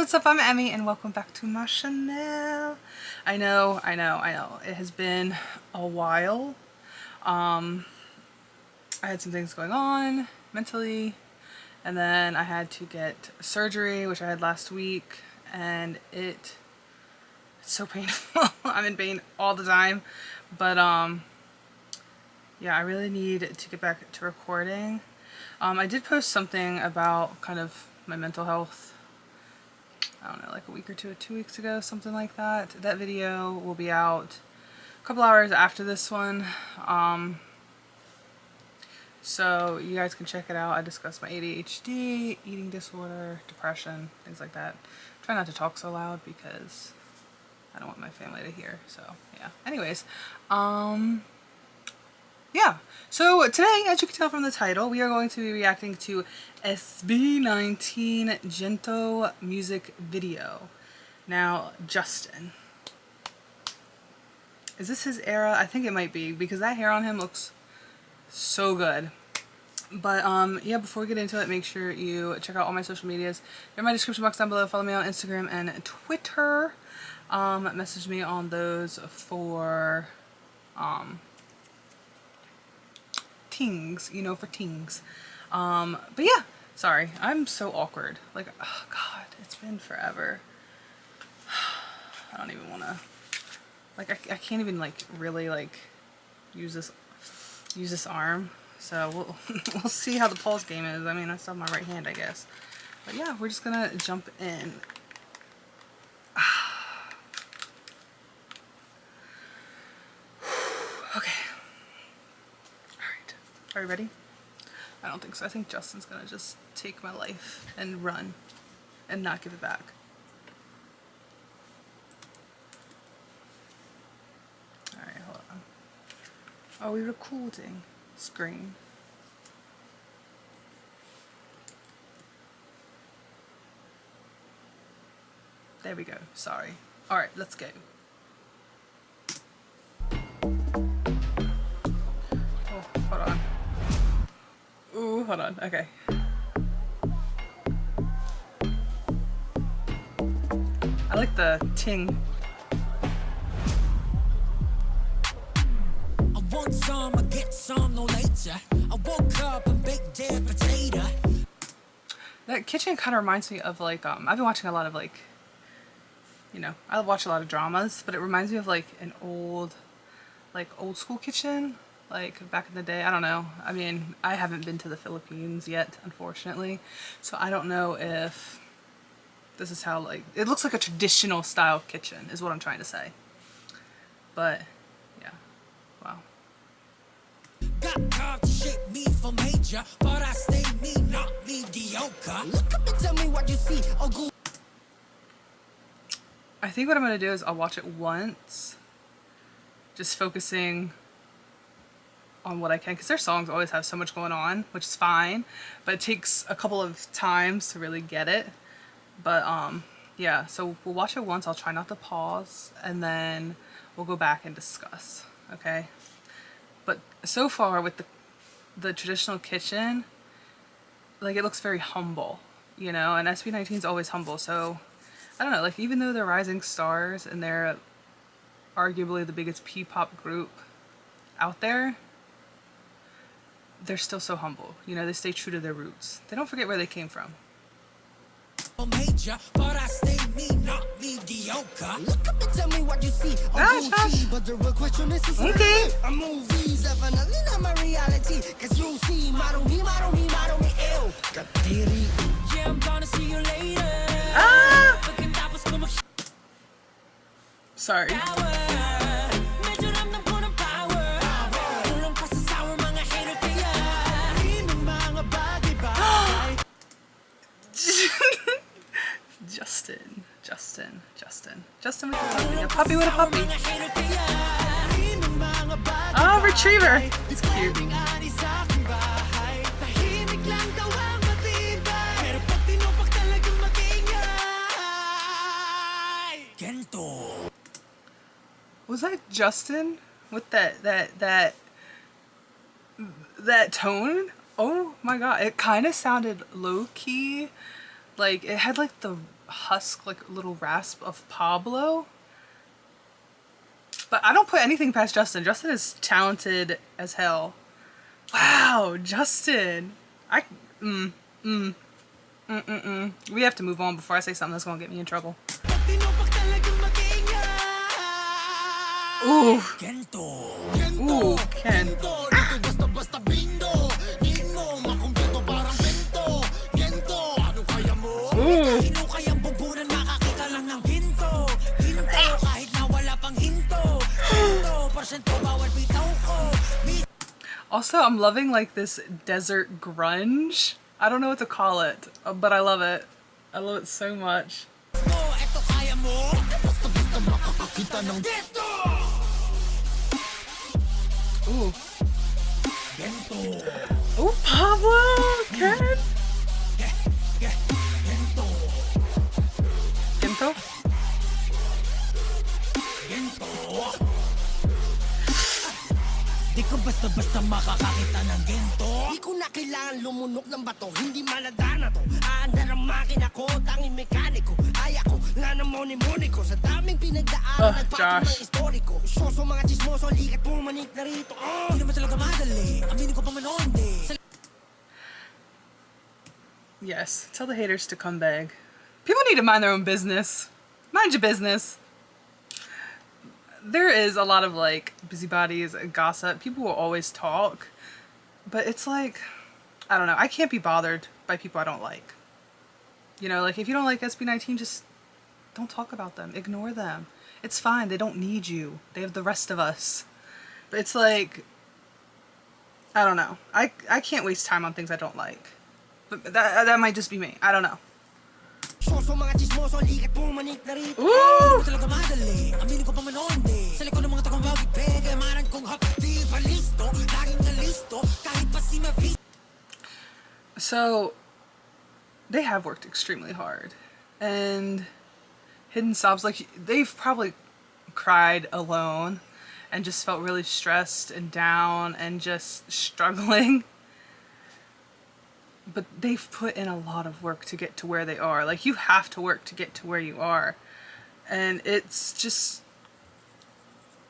what's up? I'm Emmy and welcome back to my channel. I know. It has been a while. I had some things going on mentally, and then I had to get surgery, which I had last week, and it's so painful. I'm in pain all the time, but yeah, I really need to get back to recording. I did post something about kind of my mental health, I don't know, like a week or 2 weeks ago, something like that. That video will be out a couple hours after this one. So you guys can check it out. I discuss my ADHD, eating disorder, depression, things like that. Try not to talk so loud because I don't want my family to hear. So yeah. Anyways, yeah. So today, as you can tell from the title, we are going to be reacting to SB19 Gento music video. Now, Justin. Is this his era? I think it might be, because that hair on him looks so good. But yeah, before we get into it, make sure you check out all my social medias. They're in my description box down below. Follow me on Instagram and Twitter. Message me on those for tings, you know, for tings. But yeah, sorry, I'm so awkward. Like, oh god, it's been forever. I don't even want to, like, I can't even like really like use this arm. So we'll see how the pulse game is. I mean, I still have my right hand, I guess. But yeah, we're just gonna jump in. Okay. Alright. Are you ready? I don't think so. I think Justin's gonna just take my life and run and not give it back. Alright, hold on. Are we recording? Screen. There we go. Sorry. Alright, let's go. Oh, hold on. Ooh, hold on. Okay. I like the ting. I want some, I get some, no later. I woke up and baked dead potato. That kitchen kind of reminds me of like, I've been watching a lot of like, you know, I watch a lot of dramas, but it reminds me of like an old school kitchen, like back in the day. I don't know. I mean, I haven't been to the Philippines yet, unfortunately, so I don't know if this is how, like, it looks like a traditional style kitchen is what I'm trying to say. But yeah, wow. Got carved to shape me for major, but I stay me, not mediocre. Look up and tell me what you see. Oh, go. I think what I'm gonna do is I'll watch it once, just focusing on what I can, because their songs always have so much going on, which is fine, but it takes a couple of times to really get it. But yeah, so we'll watch it once. I'll try not to pause, and then we'll go back and discuss. Okay. But so far with the traditional kitchen, like, it looks very humble, you know, and SB19 is always humble. So I don't know, like, even though they're rising stars and they're arguably the biggest P-pop group out there, they're still so humble. You know, they stay true to their roots. They don't forget where they came from. Major, but I stay me, not mediocre. Look up and tell me what you see. But the real question is okay. A movie's definitely not my reality. Cause you see, model me, ew. Yeah, I'm gonna see you later. Ah! Sorry. Justin with a puppy. A puppy with a puppy. Oh, retriever. It's cute. Was that Justin with that tone? Oh my god, it kind of sounded low key. Like, it had like the husk, like little rasp of Pablo. But I don't put anything past Justin. Justin is talented as hell. Wow, Justin. We have to move on before I say something that's gonna get me in trouble. Ooh. Ooh, Ken. Also, I'm loving like this desert grunge. I don't know what to call it, but I love it. I love it so much. Ooh. Ooh, Pablo! Ken! Gento? Di ko basta-basta makakakita ng gento. Di ko na kailangan lumunok ng bato. Hindi maladana to. Aandar ang makina ko, tanging mekaniko. Ay ako, nga ng moni-moni ko. Sa daming pinagdaan, nagpatong ng historiko. Soso mga chismoso, likat pumanik na rito. Di naman talaga madali. Aminin ko pa man onde. Yes, tell the haters to come back. People need to mind their own business. Mind your business. There is a lot of like busybodies and gossip. People will always talk, but it's like, I don't know. I can't be bothered by people I don't like. You know, like if you don't like SB19, just don't talk about them. Ignore them. It's fine. They don't need you. They have the rest of us. But it's like, I don't know. I can't waste time on things I don't like. But that might just be me. I don't know. Soso mga chismoso, likat pumanik na rito. Ooh! Talaga madali. Aminin ko pa man onde. Sa likod ng mga takong bagay, pega, maran kong hapdi pa listo. Laging na listo, kahit pa si Mavi. So, they have worked extremely hard. And Hidden Sobs, like, they've probably cried alone and just felt really stressed and down and just struggling. But they've put in a lot of work to get to where they are. Like, you have to work to get to where you are. And it's just,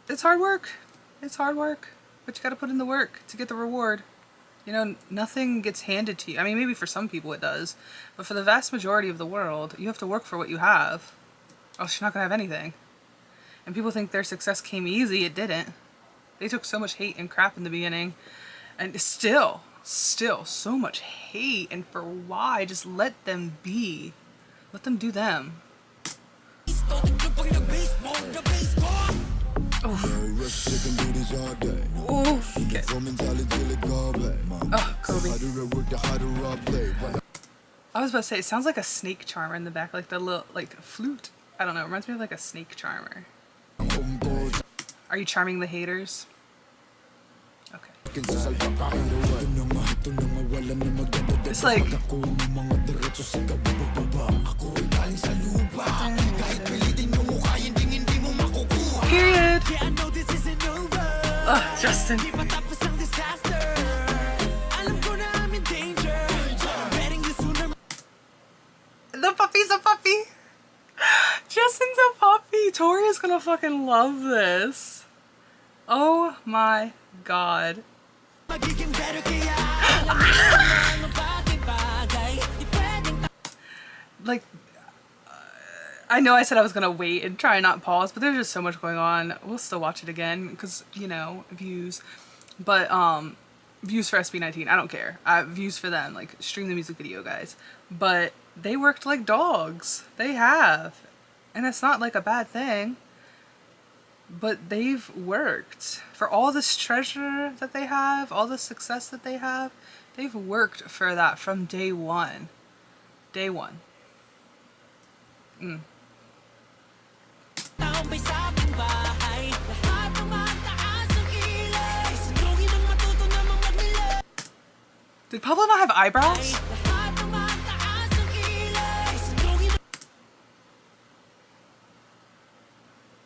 it's hard work. It's hard work. But you gotta put in the work to get the reward. You know, nothing gets handed to you. I mean, maybe for some people it does. But for the vast majority of the world, you have to work for what you have. Or else you're not gonna have anything. And people think their success came easy. It didn't. They took so much hate and crap in the beginning. And still so much hate, and for why? Just let them be. Let them do them. Oh, okay. Oh, Kobe. I was about to say, it sounds like a snake charmer in the back, like the little, like, flute. I don't know, it reminds me of like a snake charmer. Are you charming the haters? Okay. It's like... Period! Ugh, Justin. The puppy's a puppy! Justin's a puppy! Tori is gonna fucking love this. Oh my god. Like, I know I said I was gonna wait and try and not pause, but there's just so much going on. We'll still watch it again because, you know, views. But views for SB19, I don't care. Views for them, like, stream the music video, guys. But they worked like dogs. They have. And that's not like a bad thing. But they've worked for all this treasure that they have, all the success that they have. They've worked for that from day one. Day one. Did Pablo not have eyebrows?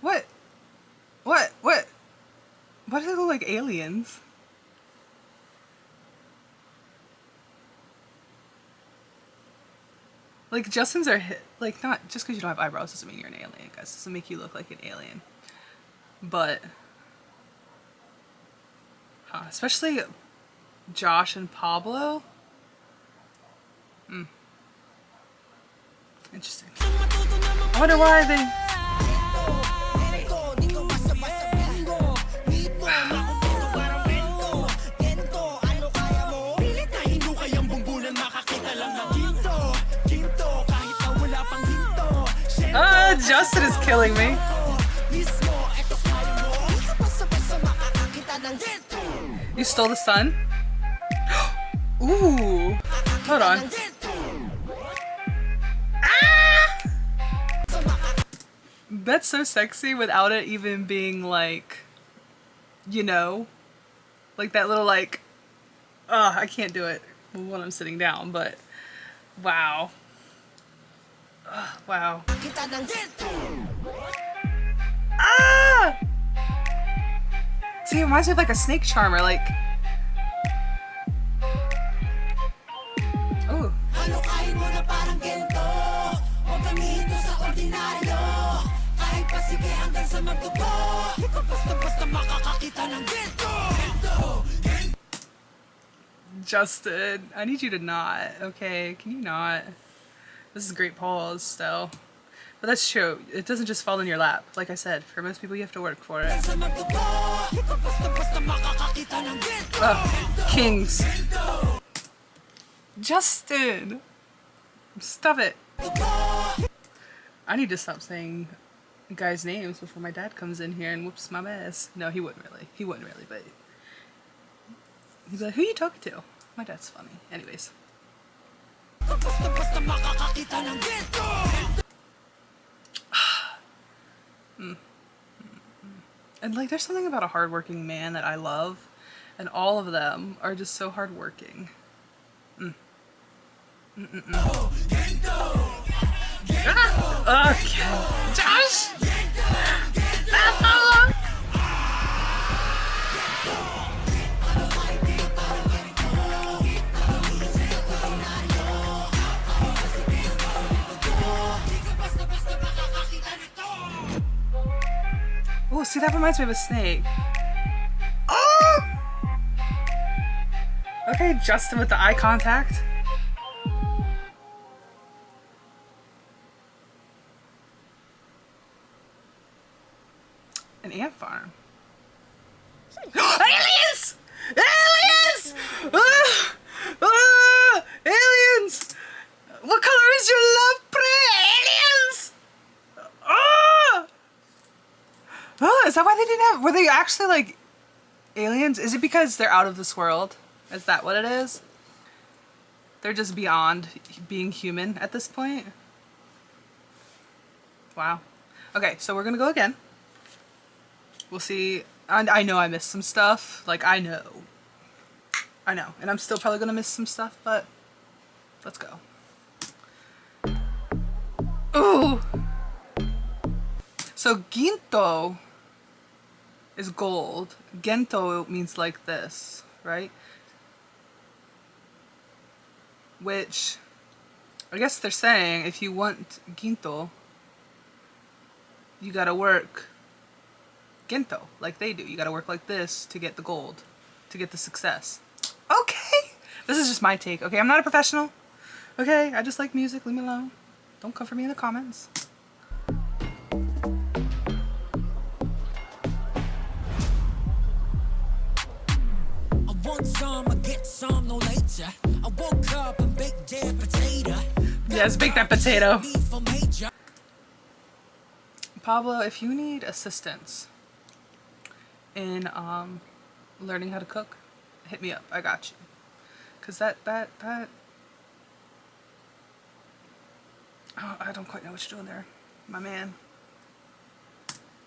What? Why do they look like aliens? Like Justin's are like, not just because you don't have eyebrows doesn't mean you're an alien, guys. Doesn't make you look like an alien. But especially Josh and Pablo. Interesting. I wonder why they. Justin is killing me. You stole the sun? Ooh. Hold on. Ah! That's so sexy without it even being like, you know, like that little like, I can't do it when I'm sitting down, but wow. Wow. Ah! See, it reminds me of like a snake charmer, like. Ooh. Justin, I need you to not, okay? Can you not? This is a great pause, STELL. But that's true. It doesn't just fall in your lap. Like I said, for most people, you have to work for it. Kings. Justin! Stop it. I need to stop saying guys' names before my dad comes in here and whoops my ass. No, he wouldn't really. He wouldn't really, but he's like, who you talking to? My dad's funny. Anyways. And like there's something about a hardworking man that I love, and all of them are just so hardworking. Okay. Josh! Oh, see, that reminds me of a snake. Oh! Okay, Justin with the eye contact. An ant farm. Aliens! Aliens! Ah! Ah! Aliens! What color is your love prey? Aliens! Ah! Oh, is that why they didn't have? Were they actually like aliens? Is it because they're out of this world? Is that what it is? They're just beyond being human at this point? Wow. Okay, so we're gonna go again. We'll see. I know I missed some stuff. Like, I know. And I'm still probably gonna miss some stuff, but let's go. Ooh! So, Gento is gold. Gento means like this, right? Which, I guess they're saying if you want Gento, you gotta work Gento, like they do. You gotta work like this to get the gold, to get the success. Okay! This is just my take, okay? I'm not a professional, okay? I just like music, leave me alone. Don't come for me in the comments. I want some, I get some, no later. I woke up and baked that potato. Yes, bake that potato. Pablo, if you need assistance in learning how to cook, hit me up. I got you. Cause that oh, I don't quite know what you're doing there, my man.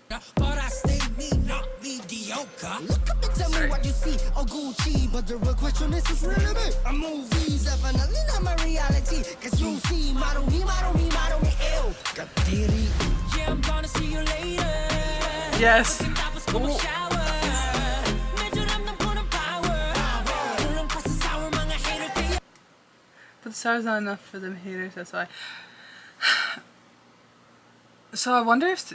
But I stay me, not mediocre. Look up and tell me what you see, or Gucci. But the real question is really me. A movie, definitely not my reality. Cause you see, model me, ew. Yeah, I'm gonna see you later. Yes. Ooh. But stars not enough for them haters, that's why. So I wonder if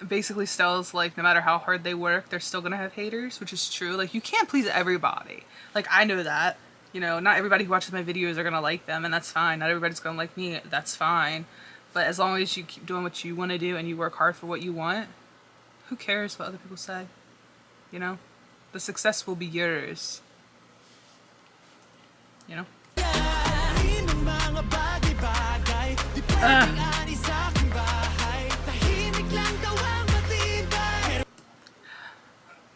basically STELL's like, no matter how hard they work, they're still gonna have haters, which is true. Like, you can't please everybody. Like, I know that. You know, not everybody who watches my videos are gonna like them, and that's fine. Not everybody's gonna like me, that's fine. But as long as you keep doing what you want to do and you work hard for what you want, who cares what other people say? You know? The success will be yours. You know?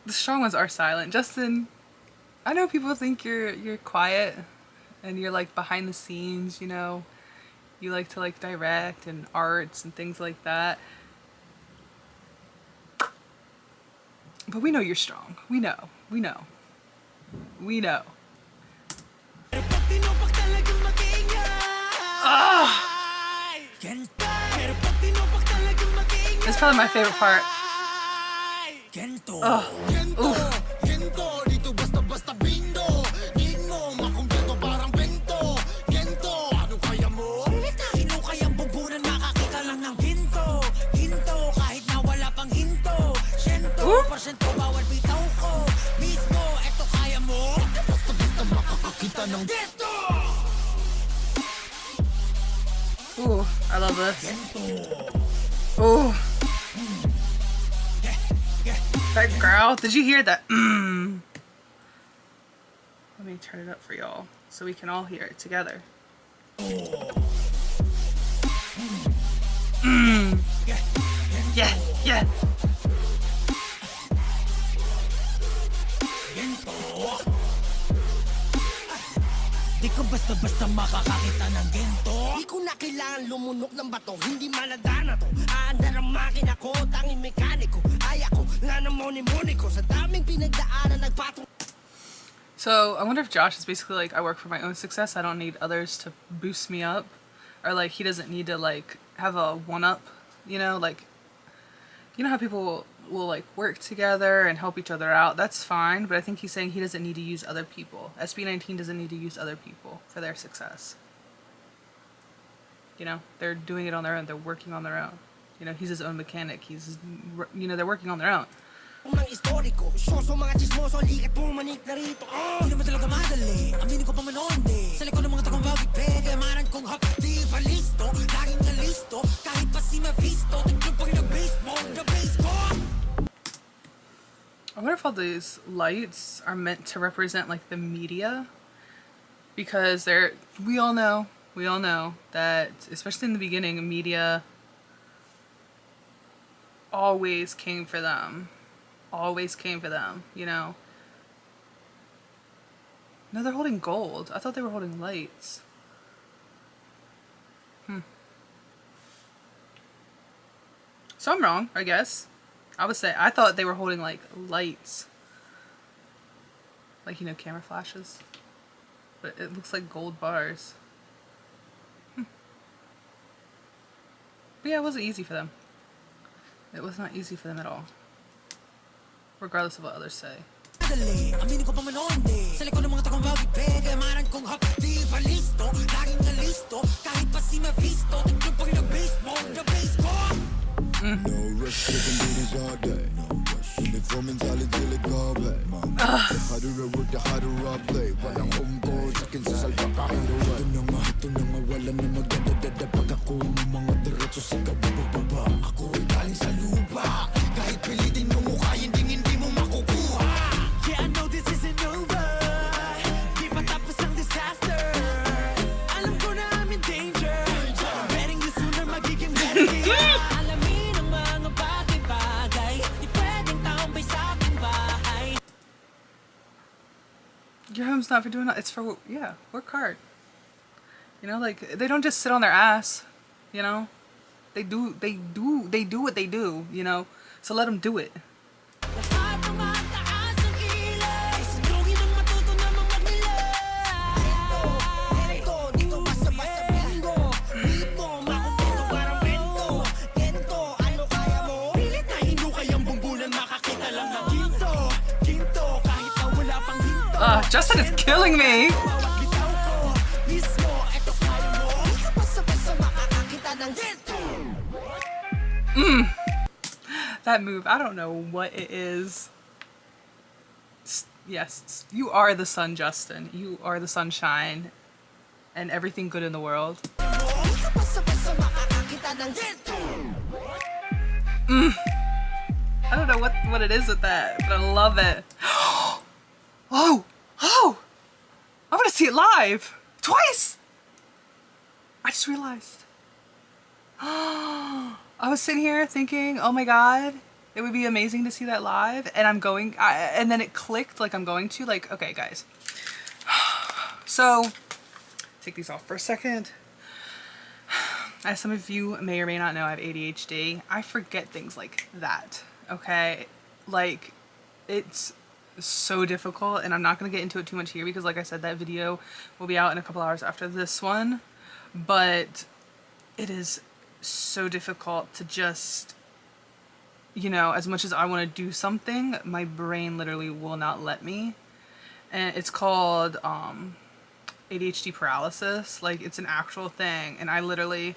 The strong ones are silent. Justin, I know people think you're quiet and you're like behind the scenes, you know. You like to like direct and arts and things like that. But we know you're strong. We know. We know. We know. It's probably my favorite part. Ooh, I love this. Ooh. That growl, did you hear that? Let me turn it up for y'all so we can all hear it together. Yeah, yeah. Di ko basta-basta makakakita ng gento. Di ko na kailangan lumunok ng bato. Hindi maladana to. Aandar ang makina ko, tanging mekaniko. Ay ako, nga na moni-moni ko. Sa daming pinagdaanan, nagpatong. So I wonder if Josh is basically like, I work for my own success. I don't need others to boost me up. Or like, he doesn't need to like have a one-up, you know? Like, you know how people will like work together and help each other out? That's fine, but I think he's saying he doesn't need to use other people. SB19 doesn't need to use other people for their success. You know, they're doing it on their own. They're working on their own. You know, he's his own mechanic. He's, you know, they're working on their own. Mga istoriko, soso mga chismoso, likat pumanik na rito. Di naman talaga madali, aminin ko pa man onde. Sa likod ng mga takong bawit pega, maran kong hap, di pa listo. Laging na listo, kahit pa si Mephisto. Tignan pag nag-base mo, na-base ko. I wonder if all these lights are meant to represent like the media, because we all know that, especially in the beginning, media always came for them. Always came for them, you know. No, they're holding gold. I thought they were holding lights. So I'm wrong, I guess. I thought they were holding like lights. Like, you know, camera flashes. But it looks like gold bars. But yeah, it wasn't easy for them. It was not easy for them at all. Regardless of what others say. Aminin ko pa man onde. Sa likod ng mga takong bawit pega, maran kong hap, di pa listo. Laging na listo, kahit pa si Mephisto. Tignan pag nag-base mo, na-base ko. No rush, taking meetings all day. No rush, uniform mentality like garbage. The harder I work, the harder I play. Parang umpo, sakin sa salba kahit away. Ito na nga, wala na magdadadada. Pag ako ng mga diretso sa kabababa. Ako ay galing sa lupa. Kahit pilitin mo mukha, hindi mo makukuha. Yeah, I know this isn't over. Di pa tapos ang disaster. Alam ko na I'm in danger. Betting you sooner magiging better. Alamin ang mga bagay-bagay. Di pwedeng tambay sa aking bahay. Your home's not for doing that. It's for, yeah, work hard. You know, like, they don't just sit on their ass, you know? They do what they do, you know? So let them do it. Justin is killing me. That move, I don't know what it is. Yes, you are the sun, Justin. You are the sunshine and everything good in the world. I don't know what it is with that, but I love it. Oh! Oh! I'm gonna see it live! Twice! I just realized. I was sitting here thinking, oh my god, it would be amazing to see that live, and and then it clicked like I'm going to, like, okay guys. So, take these off for a second. As some of you may or may not know, I have ADHD. I forget things like that, okay? Like, it's so difficult, and I'm not going to get into it too much here because, like I said, that video will be out in a couple hours after this one. But it is so difficult to just, you know, as much as I want to do something, my brain literally will not let me. And it's called ADHD paralysis. Like, it's an actual thing, and I literally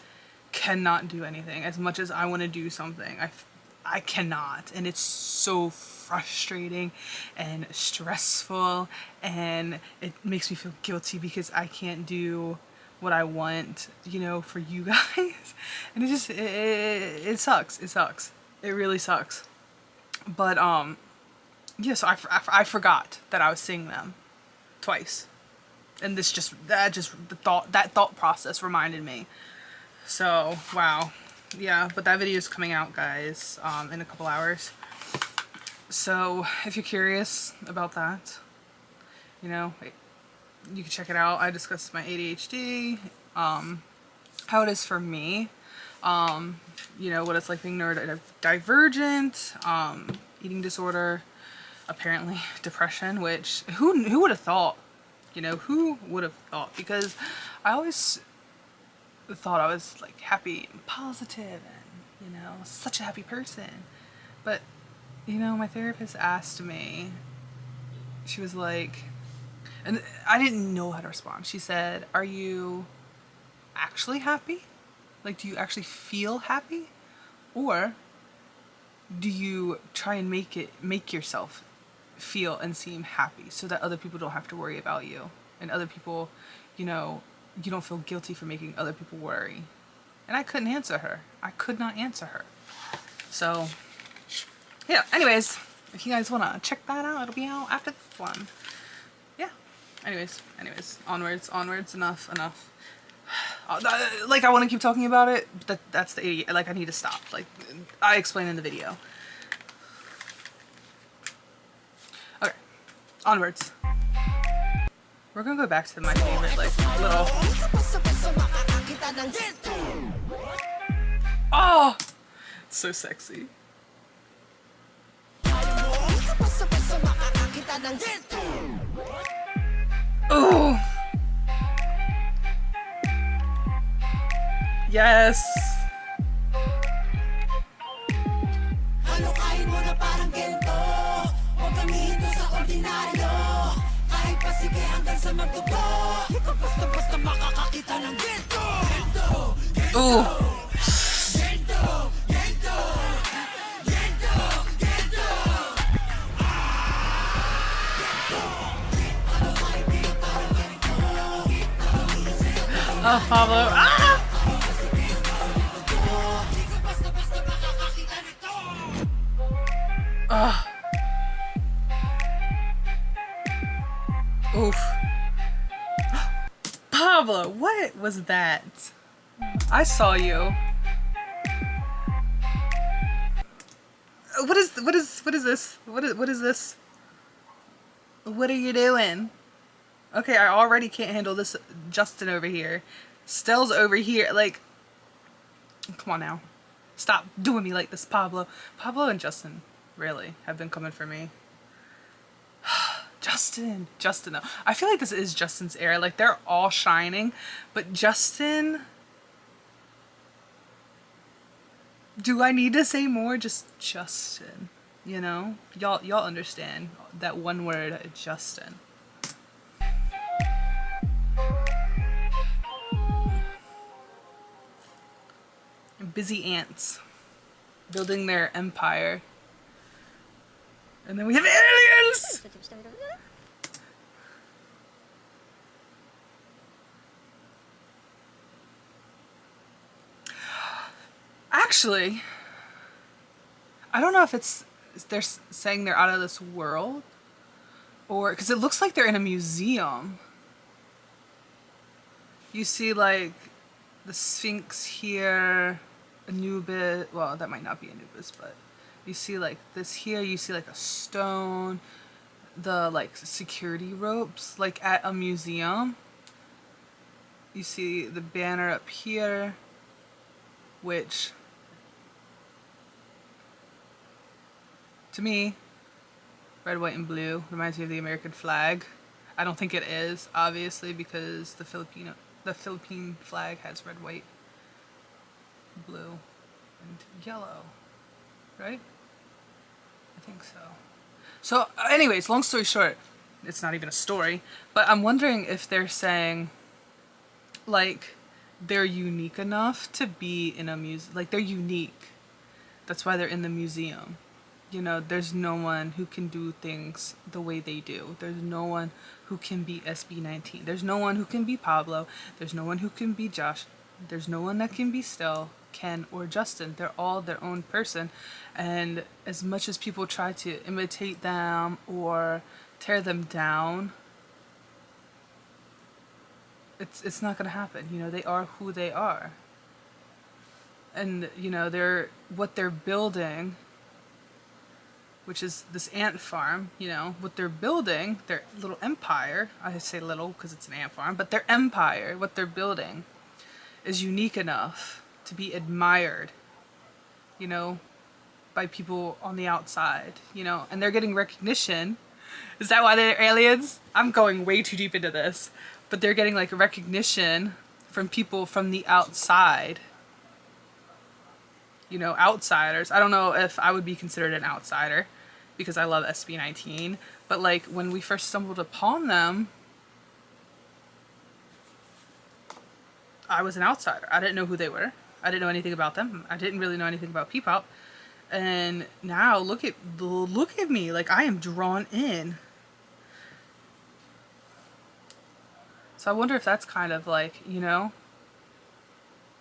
cannot do anything. As much as I want to do something, I cannot, and it's so frustrating and stressful, and it makes me feel guilty because I can't do what I want, you know, for you guys. And it just it sucks. It sucks. It really sucks. But yeah, so I forgot that I was seeing them twice, and that thought process reminded me. So wow. Yeah, but that video is coming out, guys, in a couple hours. So if you're curious about that, you know, you can check it out. I discussed my ADHD, how it is for me, you know, what it's like being neurodivergent, eating disorder, apparently depression, which who would have thought, you know, who would have thought? Because I always thought I was like happy and positive and, you know, such a happy person. But, you know, my therapist asked me, she was like, and I didn't know how to respond. She said, are you actually happy? Like, do you actually feel happy? Or do you try and make yourself feel and seem happy so that other people don't have to worry about you, and other people, you know, you don't feel guilty for making other people worry? And I couldn't answer her. I could not answer her. So yeah, anyways, if you guys want to check that out, it'll be out after this one. Yeah, anyways, onwards, enough. Like, I want to keep talking about it, but that's the idiot. Like, I need to stop. Like, I explained in the video. Okay, onwards. We're gonna go back to my favorite, like, little... Oh! It's so sexy. Oh! Yes! Halukain mo na parang gento. Huwag gamihin to sa ordinaryo. Kahit pasige hanggang sa magdugo. Di ka basta-basta makakakita ng gento. Gento! Ooh. Gento! Gento! Gento! Gento! Oh, Pablo. Ah! Ugh. Oof. Pablo, what was that? I saw you. What is this? What is this? What are you doing? Okay, I already can't handle this Justin over here. STELL's over here. Like, come on now. Stop doing me like this, Pablo. Pablo and Justin really have been coming for me. Justin though. I feel like this is Justin's era. Like, they're all shining, but Justin, do I need to say more? Just Justin, you know? Y'all understand that one word, Justin. Busy ants. building their empire. And then we have aliens! Actually, I don't know if they're saying they're out of this world, or because it looks like they're in a museum. You see like the Sphinx here, Anubis. Well, that might not be Anubis, but you see like this here. You see like a stone, the like security ropes, like at a museum. You see the banner up here, which to me, red, white, and blue reminds me of the American flag. I don't think it is, obviously, because the Philippine flag has red, white, blue, and yellow, right? I think so. So, anyways, long story short, it's not even a story, but I'm wondering if they're saying, like, they're unique enough to be in a museum. Like, they're unique. That's why they're in the museum. You know, there's no one who can do things the way they do. There's no one who can be SB19. There's no one who can be Pablo. There's no one who can be Josh. There's no one that can be STELL, Ken, or Justin. They're all their own person. And as much as people try to imitate them or tear them down, it's not going to happen. You know, they are who they are. And, you know, what they're building, which is this ant farm, you know, what they're building, their little empire, I say little because it's an ant farm, but their empire, what they're building, is unique enough to be admired, you know, by people on the outside, you know, and they're getting recognition. Is that why they're aliens? I'm going way too deep into this, but they're getting like recognition from people from the outside. You know, outsiders. I don't know if I would be considered an outsider because I love SB19, but like when we first stumbled upon them, I was an outsider. I didn't know who they were. I didn't know anything about them. I didn't really know anything about P-pop. And now look at me, like I am drawn in. So I wonder if that's kind of like, you know,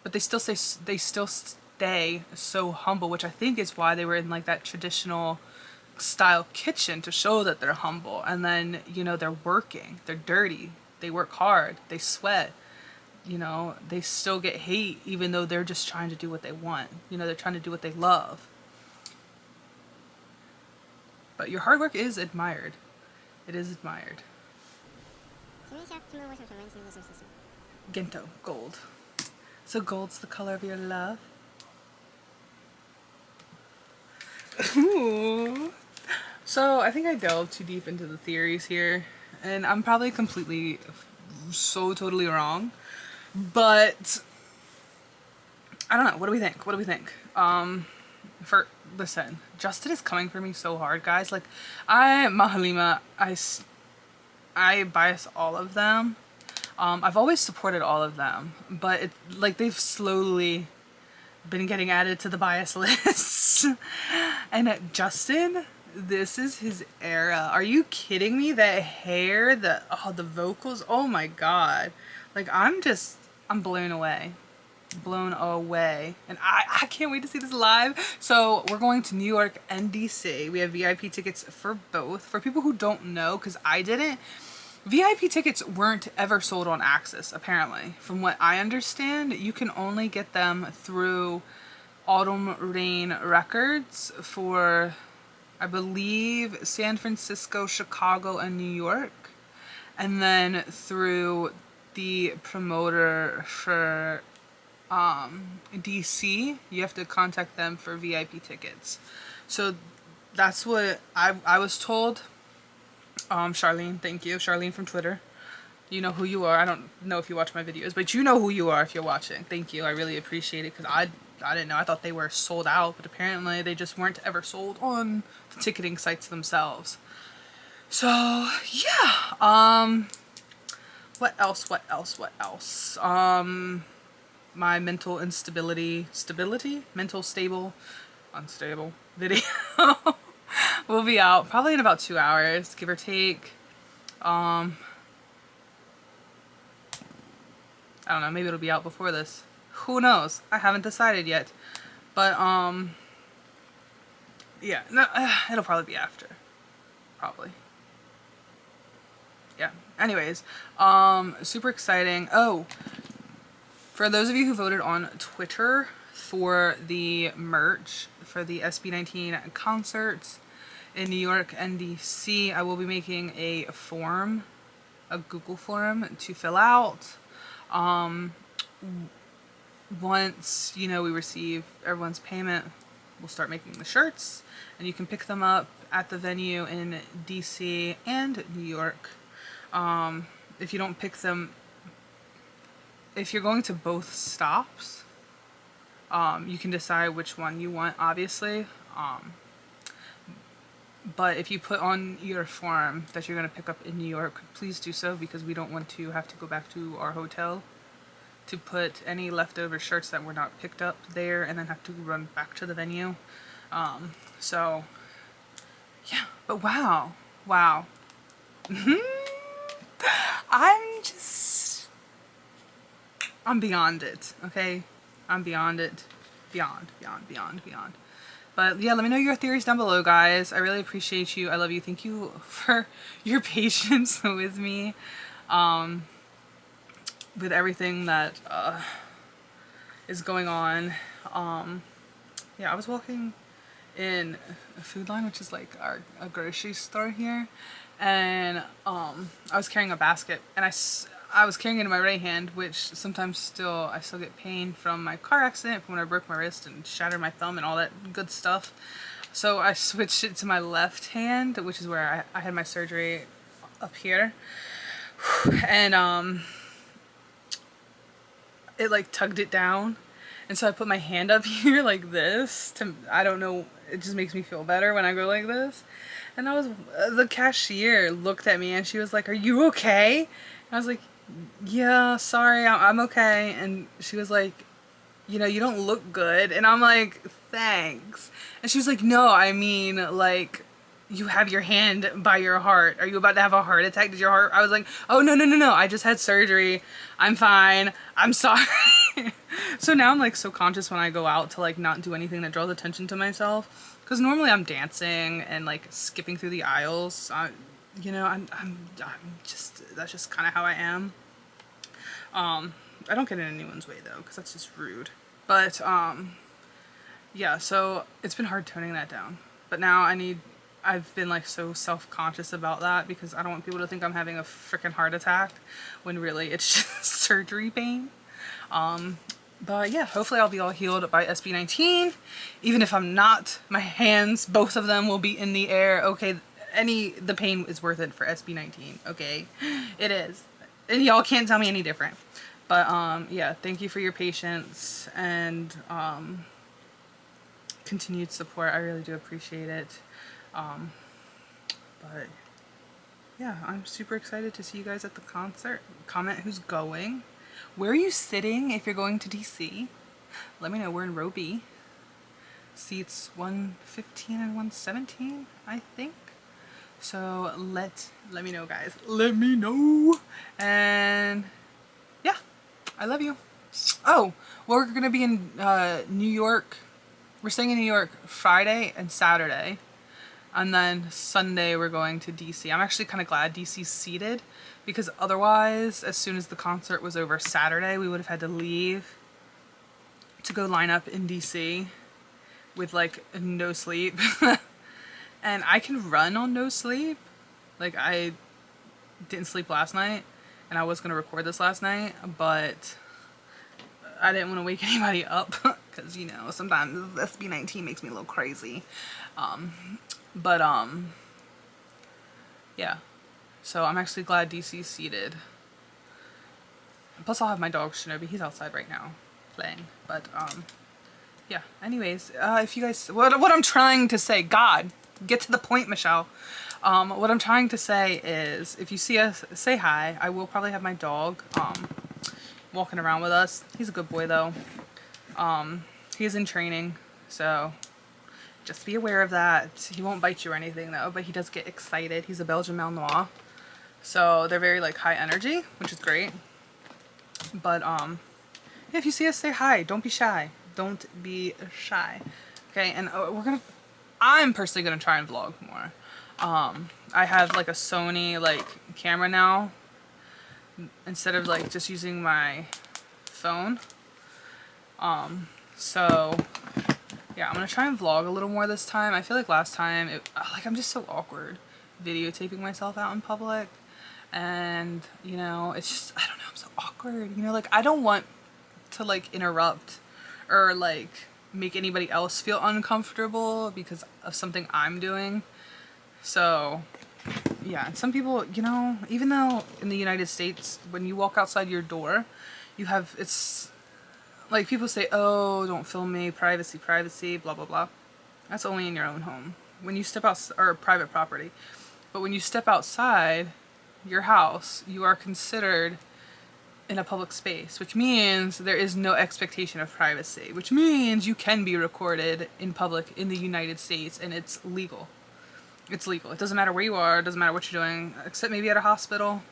but they still stay so humble, which I think is why they were in like that traditional style kitchen, to show that they're humble. And then, you know, they're working, they're dirty, they work hard, they sweat, you know, they still get hate even though they're just trying to do what they want. You know, they're trying to do what they love. But your hard work is admired. It is admired. Gento, gold. So gold's the color of your love. Ooh. So I think I delved too deep into the theories here, and I'm probably completely totally wrong, but I don't know. What do we think? What do we think? Listen, Justin is coming for me so hard, guys. Like, Mahalima, I bias all of them. I've always supported all of them, but it like they've slowly been getting added to the bias list. And Justin, this is his era. Are you kidding me? That hair, the vocals, oh my god. Like I'm blown away. Blown away. And I can't wait to see this live. So we're going to New York and DC. We have VIP tickets for both. For people who don't know, because I didn't, VIP tickets weren't ever sold on Axis, apparently. From what I understand, you can only get them through Autumn Rain Records for, I believe, San Francisco, Chicago, and New York. And then through the promoter for DC, you have to contact them for VIP tickets. So that's what I was told. Charlene, thank you. Charlene from Twitter. You know who you are. I don't know if you watch my videos, but you know who you are if you're watching. Thank you. I really appreciate it because I didn't know. I thought they were sold out, but apparently they just weren't ever sold on the ticketing sites themselves. So, yeah. What else? My mental instability, mental stable unstable video will be out probably in about 2 hours, give or take. I don't know, maybe it'll be out before this. Who knows? I haven't decided yet. But, yeah, no, it'll probably be after. Probably. Yeah. Anyways, super exciting. Oh, for those of you who voted on Twitter for the merch for the SB19 concerts in New York and DC, I will be making a form, a Google form to fill out. Once, you know, we receive everyone's payment, we'll start making the shirts, and you can pick them up at the venue in DC and New York. If you don't pick them, if you're going to both stops, you can decide which one you want, obviously. But if you put on your form that you're going to pick up in New York, please do so, because we don't want to have to go back to our hotel to put any leftover shirts that were not picked up there and then have to run back to the venue. So, yeah, but wow. I'm beyond it, okay? I'm beyond it. Beyond. But yeah, let me know your theories down below, guys. I really appreciate you. I love you. Thank you for your patience with me. With everything that is going on. Yeah, I was walking in a Food Line, which is like a grocery store here, and I was carrying a basket, and I was carrying it in my right hand, which sometimes I still get pain from my car accident, from when I broke my wrist and shattered my thumb and all that good stuff. So I switched it to my left hand, which is where I had my surgery up here, and it like tugged it down, and so I put my hand up here like this I don't know, it just makes me feel better when I go like this. And the cashier looked at me and she was like, "Are you okay?" And I was like, "Yeah, sorry, I'm okay." And she was like, "You know, you don't look good." And I'm like, "Thanks." And she was like, "No, I mean, like, you have your hand by your heart. Are you about to have a heart attack? Did your heart?" I was like, "Oh, no. I just had surgery. I'm fine. I'm sorry." So now I'm like so conscious when I go out to like not do anything that draws attention to myself. Because normally I'm dancing and like skipping through the aisles. You know, I'm just, that's just kind of how I am. I don't get in anyone's way though, because that's just rude. But yeah, so it's been hard toning that down. But now I've been like so self-conscious about that, because I don't want people to think I'm having a freaking heart attack when really it's just surgery pain. But yeah, hopefully I'll be all healed by SB19. Even if I'm not, my hands, both of them will be in the air. Okay, the pain is worth it for SB19. Okay, it is. And y'all can't tell me any different. But yeah, thank you for your patience and continued support. I really do appreciate it. But yeah, I'm super excited to see you guys at the concert. Comment who's going. Where are you sitting if you're going to DC? Let me know. We're in row B. Seats 115 and 117, I think. So let me know, guys. Let me know. And yeah, I love you. Oh, we're gonna be in New York. We're staying in New York Friday and Saturday. And then Sunday we're going to DC. I'm actually kind of glad DC's seated, because otherwise, as soon as the concert was over Saturday, we would have had to leave to go line up in DC with like no sleep. And I can run on no sleep. Like, I didn't sleep last night, and I was going to record this last night, but I didn't want to wake anybody up, because, you know, sometimes SB19 makes me a little crazy. But yeah, so I'm actually glad DC's seated. Plus I'll have my dog Shinobi, he's outside right now playing. But yeah, anyways, if you guys, what I'm trying to say, God, get to the point, Michelle. What I'm trying to say is, if you see us, say hi. I will probably have my dog walking around with us. He's a good boy though. He is in training, so Just be aware of that. He won't bite you or anything though, but he does get excited. He's a Belgian Malinois. So they're very like high energy, which is great. But yeah, if you see us, say hi. Don't be shy. Don't be shy. Okay, and I'm personally gonna try and vlog more. I have like a Sony like camera now instead of like just using my phone. So yeah, I'm gonna try and vlog a little more this time. I feel like last time, like I'm just so awkward videotaping myself out in public. And, you know, it's just, I don't know, I'm so awkward. You know, like I don't want to like interrupt or like make anybody else feel uncomfortable because of something I'm doing. So yeah, and some people, you know, even though in the United States, when you walk outside your door, you have, it's like people say, oh, don't film me, privacy, privacy, blah, blah, blah. That's only in your own home. When you step out, or private property. But when you step outside your house, you are considered in a public space, which means there is no expectation of privacy, which means you can be recorded in public in the United States and it's legal. It's legal. It doesn't matter where you are, it doesn't matter what you're doing, except maybe at a hospital.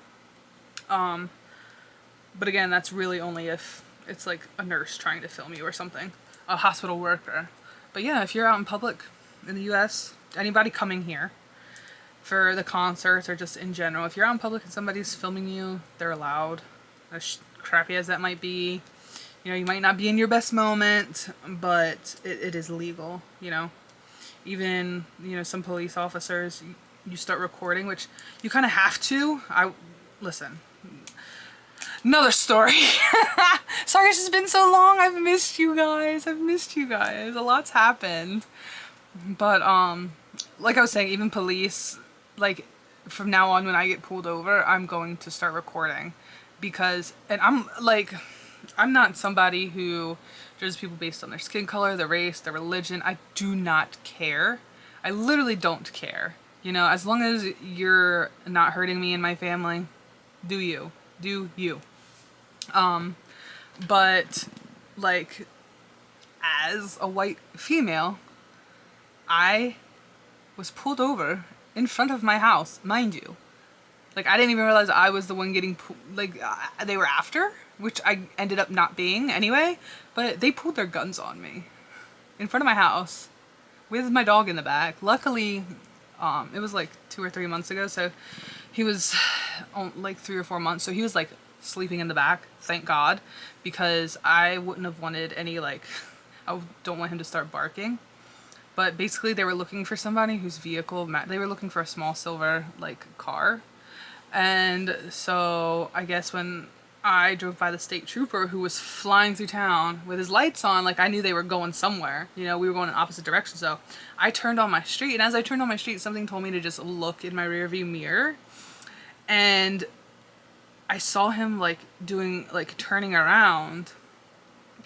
But again, that's really only if it's like a nurse trying to film you or something, a hospital worker. But yeah, if you're out in public in the US, anybody coming here for the concerts or just in general, if you're out in public and somebody's filming you, they're allowed. As crappy as that might be, you know, you might not be in your best moment, but it is legal, you know. Even, you know, some police officers, you start recording, which you kind of have to. Listen. Another story. Sorry it's just been so long. I've missed you guys. I've missed you guys. A lot's happened. But like I was saying, even police, like from now on when I get pulled over, I'm going to start recording because, and I'm not somebody who judges people based on their skin color, their race, their religion. I do not care. I literally don't care. You know, as long as you're not hurting me and my family, do you. Do you. But like as a white female, I was pulled over in front of my house, mind you. Like I didn't even realize I was the one getting they were after, which I ended up not being anyway, but they pulled their guns on me in front of my house with my dog in the back. Luckily, it was like 2 or 3 months ago, so he was like 3 or 4 months, so he was like sleeping in the back, thank God, because I wouldn't have wanted any like, I don't want him to start barking. But basically they were looking for somebody whose vehicle, they were looking for a small silver like car. And so I guess when I drove by the state trooper who was flying through town with his lights on, like I knew they were going somewhere, you know, we were going in opposite directions. So I turned on my street, and as I turned on my street, something told me to just look in my rearview mirror. And I saw him like turning around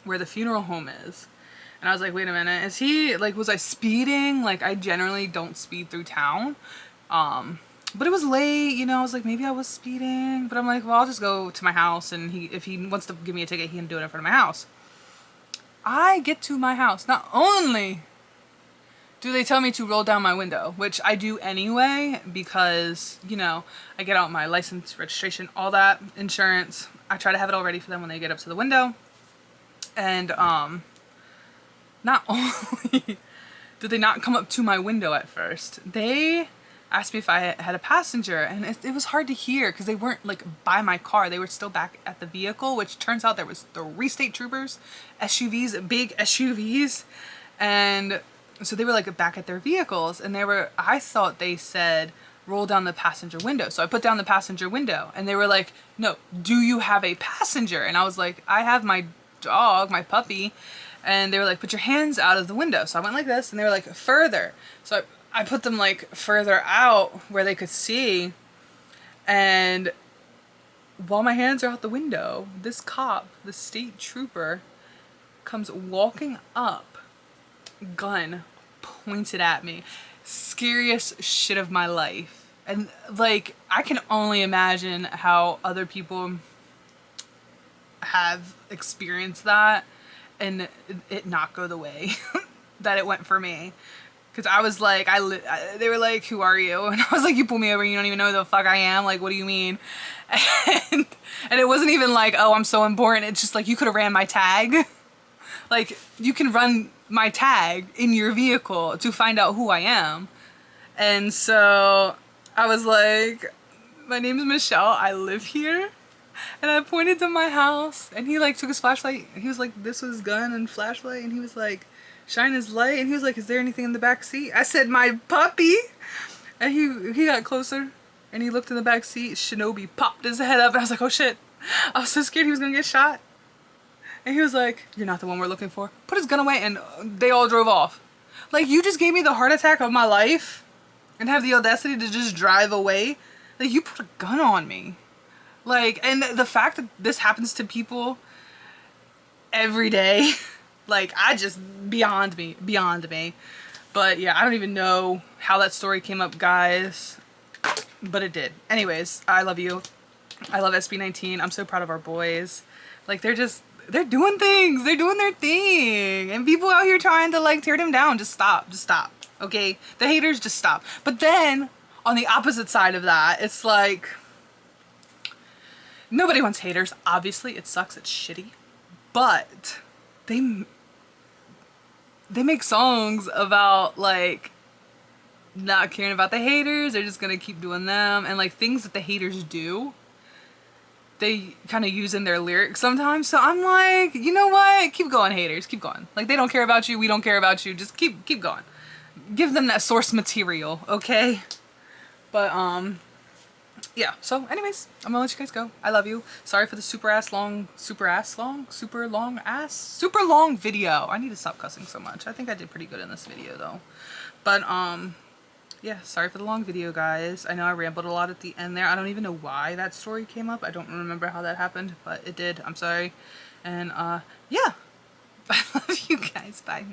where the funeral home is. And I was like, wait a minute, is he like, was I speeding? Like I generally don't speed through town. But it was late, you know, I was like, maybe I was speeding, but I'm like, well, I'll just go to my house, and if he wants to give me a ticket, he can do it in front of my house. I get to my house. Not only do they tell me to roll down my window, which I do anyway, because, you know, I get out my license, registration, all that, insurance. I try to have it all ready for them when they get up to the window. And, not only did they not come up to my window at first, they asked me if I had a passenger, and it was hard to hear because they weren't like by my car. They were still back at the vehicle, which turns out there was 3 state troopers, SUVs, big SUVs, and so they were like back at their vehicles, and I thought they said roll down the passenger window. So I put down the passenger window, and they were like, no, do you have a passenger? And I was like, I have my dog, my puppy. And they were like, put your hands out of the window. So I went like this, and they were like, further. So I put them like further out where they could see. And while my hands are out the window, this cop, the state trooper, comes walking up, gun pointed at me. Scariest shit of my life. And like, I can only imagine how other people have experienced that and it not go the way that it went for me. Cause I was like, they were like, who are you? And I was like, you pull me over, you don't even know who the fuck I am. Like, what do you mean? And, and it wasn't even like, oh, I'm so important. It's just like, you could have ran my tag. Like, you can run my tag in your vehicle to find out who I am. And so I was like, my name is Michelle. I live here. And I pointed to my house, and he like took his flashlight. He was like, this was gun and flashlight. And he was like, shine his light. And he was like, is there anything in the back seat? I said, my puppy. And he got closer, and he looked in the back seat. Shinobi popped his head up, and I was like, oh shit. I was so scared he was gonna get shot. And he was like, you're not the one we're looking for. Put his gun away, and they all drove off. Like, you just gave me the heart attack of my life and have the audacity to just drive away. Like, you put a gun on me. Like, and the fact that this happens to people every day, like, I just, beyond me. But yeah, I don't even know how that story came up, guys, but it did. Anyways, I love you. I love SB19. I'm so proud of our boys. Like, they're doing things. They're doing their thing. And people out here trying to, like, tear them down. Just stop. Just stop. Okay? The haters, just stop. But then, on the opposite side of that, it's like, nobody wants haters. Obviously, it sucks. It's shitty. But they make songs about, like, not caring about the haters. They're just gonna keep doing them. And, like, things that the haters do, they kind of use in their lyrics sometimes. So I'm like, you know what? Keep going, haters. Keep going. Like, they don't care about you. We don't care about you. Just keep going. Give them that source material, okay? But, yeah. So, anyways, I'm gonna let you guys go. I love you. Sorry for the super long video. I need to stop cussing so much. I think I did pretty good in this video, though. But, yeah, sorry for the long video, guys. I know I rambled a lot at the end there. I don't even know why that story came up. I don't remember how that happened, but it did. I'm sorry. And, yeah. I love you guys. Bye.